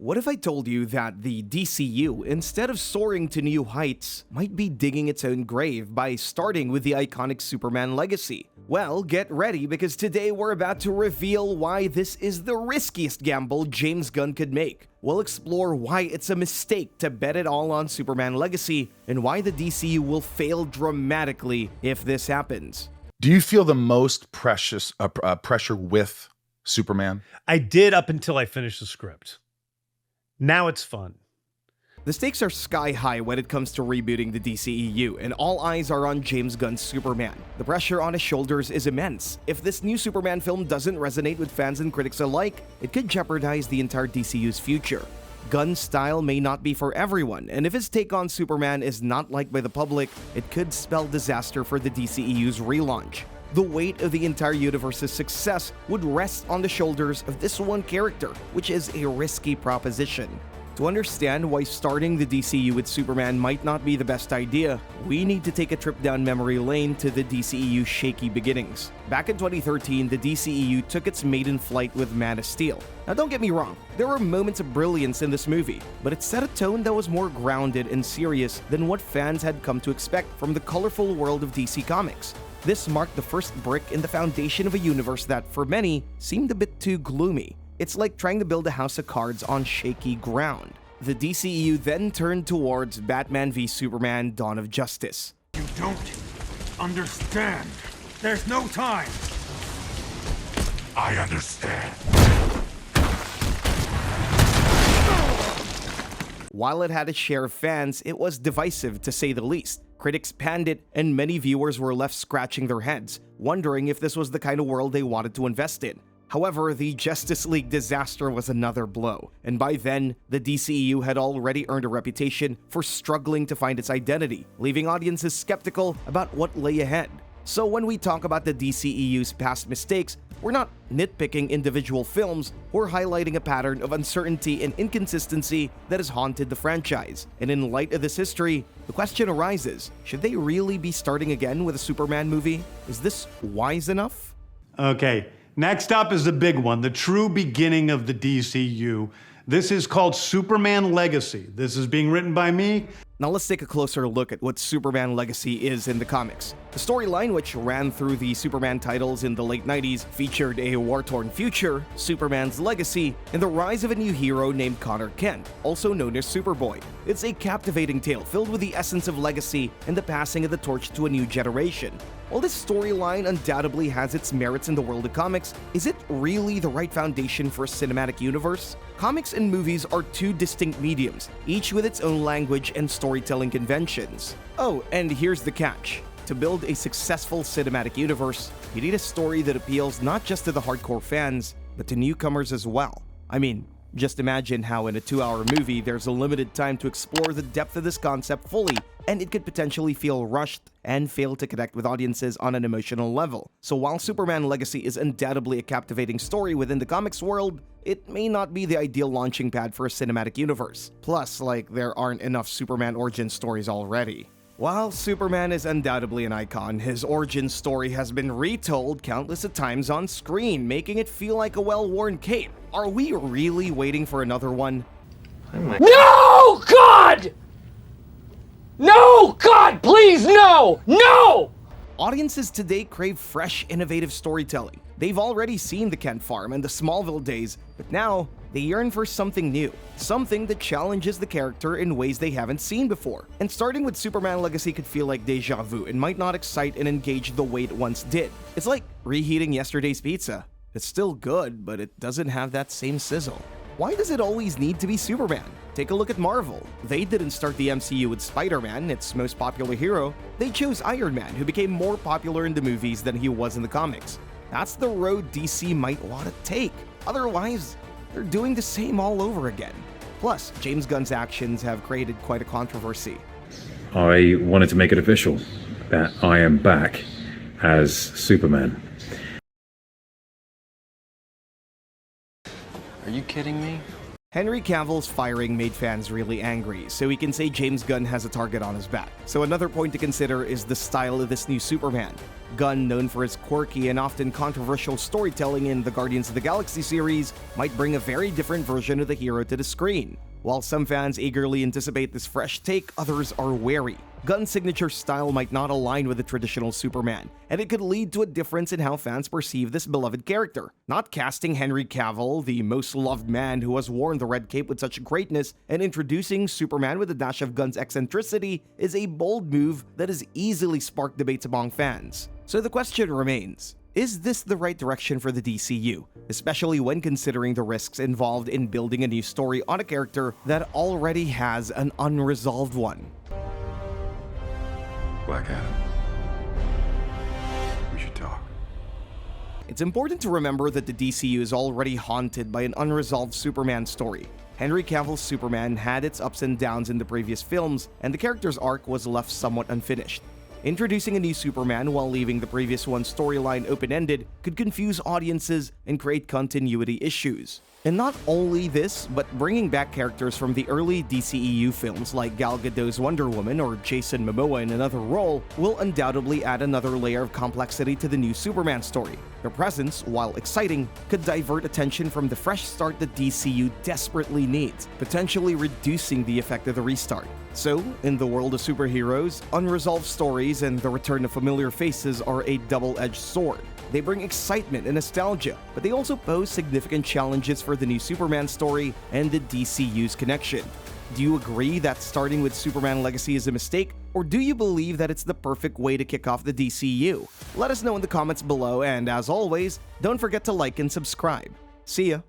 What if I told you that the DCU, instead of soaring to new heights, might be digging its own grave by starting with the iconic Superman legacy? Well, get ready because today we're about to reveal why this is the riskiest gamble James Gunn could make. We'll explore why it's a mistake to bet it all on Superman legacy and why the DCU will fail dramatically if this happens. Do you feel the most pressure with Superman? I did up until I finished the script. Now it's fun. The stakes are sky high when it comes to rebooting the DCEU, and all eyes are on James Gunn's Superman. The pressure on his shoulders is immense. If this new Superman film doesn't resonate with fans and critics alike, it could jeopardize the entire DCU's future. Gunn's style may not be for everyone, and if his take on Superman is not liked by the public, it could spell disaster for the DCEU's relaunch. The weight of the entire universe's success would rest on the shoulders of this one character, which is a risky proposition. To understand why starting the DCU with Superman might not be the best idea, we need to take a trip down memory lane to the DCEU's shaky beginnings. Back in 2013, the DCEU took its maiden flight with Man of Steel. Now don't get me wrong, there were moments of brilliance in this movie, but it set a tone that was more grounded and serious than what fans had come to expect from the colorful world of DC Comics. This marked the first brick in the foundation of a universe that, for many, seemed a bit too gloomy. It's like trying to build a house of cards on shaky ground. The DCEU then turned towards Batman v Superman: Dawn of Justice. You don't understand. There's no time. I understand. While it had its share of fans, it was divisive to say the least. Critics panned it, and many viewers were left scratching their heads, wondering if this was the kind of world they wanted to invest in. However, the Justice League disaster was another blow, and by then, the DCEU had already earned a reputation for struggling to find its identity, leaving audiences skeptical about what lay ahead. So when we talk about the DCEU's past mistakes, we're not nitpicking individual films, we're highlighting a pattern of uncertainty and inconsistency that has haunted the franchise. And in light of this history, the question arises, should they really be starting again with a Superman movie? Is this wise enough? Okay, next up is the big one, the true beginning of the DCU. This is called Superman Legacy. This is being written by me. Now let's take a closer look at what Superman Legacy is in the comics. The storyline, which ran through the Superman titles in the late 90s, featured a war-torn future, Superman's legacy, and the rise of a new hero named Connor Kent, also known as Superboy. It's a captivating tale filled with the essence of legacy and the passing of the torch to a new generation. While this storyline undoubtedly has its merits in the world of comics, is it really the right foundation for a cinematic universe? Comics and movies are two distinct mediums, each with its own language and storytelling conventions. Oh, and here's the catch. To build a successful cinematic universe, you need a story that appeals not just to the hardcore fans, but to newcomers as well. I mean, just imagine how in a 2-hour movie there's a limited time to explore the depth of this concept fully, and it could potentially feel rushed and fail to connect with audiences on an emotional level. So while Superman Legacy is undoubtedly a captivating story within the comics world, it may not be the ideal launching pad for a cinematic universe. Plus, there aren't enough Superman origin stories already. While Superman is undoubtedly an icon, his origin story has been retold countless of times on screen, making it feel like a well-worn cape. Are we really waiting for another one? No, God! No, God, please, no! No! Audiences today crave fresh, innovative storytelling. They've already seen the Kent Farm and the Smallville days, but now they yearn for something new, something that challenges the character in ways they haven't seen before. And starting with Superman Legacy could feel like deja vu and might not excite and engage the way it once did. It's like reheating yesterday's pizza. It's still good, but it doesn't have that same sizzle. Why does it always need to be Superman? Take a look at Marvel. They didn't start the MCU with Spider-Man, its most popular hero. They chose Iron Man, who became more popular in the movies than he was in the comics. That's the road DC might want to take. Otherwise, they're doing the same all over again. Plus, James Gunn's actions have created quite a controversy. I wanted to make it official that I am back as Superman. Are you kidding me? Henry Cavill's firing made fans really angry, so we can say James Gunn has a target on his back. So another point to consider is the style of this new Superman. Gunn, known for his quirky and often controversial storytelling in the Guardians of the Galaxy series, might bring a very different version of the hero to the screen. While some fans eagerly anticipate this fresh take, others are wary. Gunn's signature style might not align with the traditional Superman, and it could lead to a difference in how fans perceive this beloved character. Not casting Henry Cavill, the most loved man who has worn the red cape with such greatness, and introducing Superman with a dash of Gunn's eccentricity is a bold move that has easily sparked debates among fans. So the question remains, is this the right direction for the DCU, especially when considering the risks involved in building a new story on a character that already has an unresolved one? Black Adam. We should talk. It's important to remember that the DCU is already haunted by an unresolved Superman story. Henry Cavill's Superman had its ups and downs in the previous films, and the character's arc was left somewhat unfinished. Introducing a new Superman while leaving the previous one's storyline open-ended could confuse audiences and create continuity issues. And not only this, but bringing back characters from the early DCEU films like Gal Gadot's Wonder Woman or Jason Momoa in another role will undoubtedly add another layer of complexity to the new Superman story. Their presence, while exciting, could divert attention from the fresh start the DCU desperately needs, potentially reducing the effect of the restart. So, in the world of superheroes, unresolved stories and the return of familiar faces are a double-edged sword. They bring excitement and nostalgia, but they also pose significant challenges for the new Superman story and the DCU's connection. Do you agree that starting with Superman Legacy is a mistake, or do you believe that it's the perfect way to kick off the DCU? Let us know in the comments below, and as always, don't forget to like and subscribe. See ya!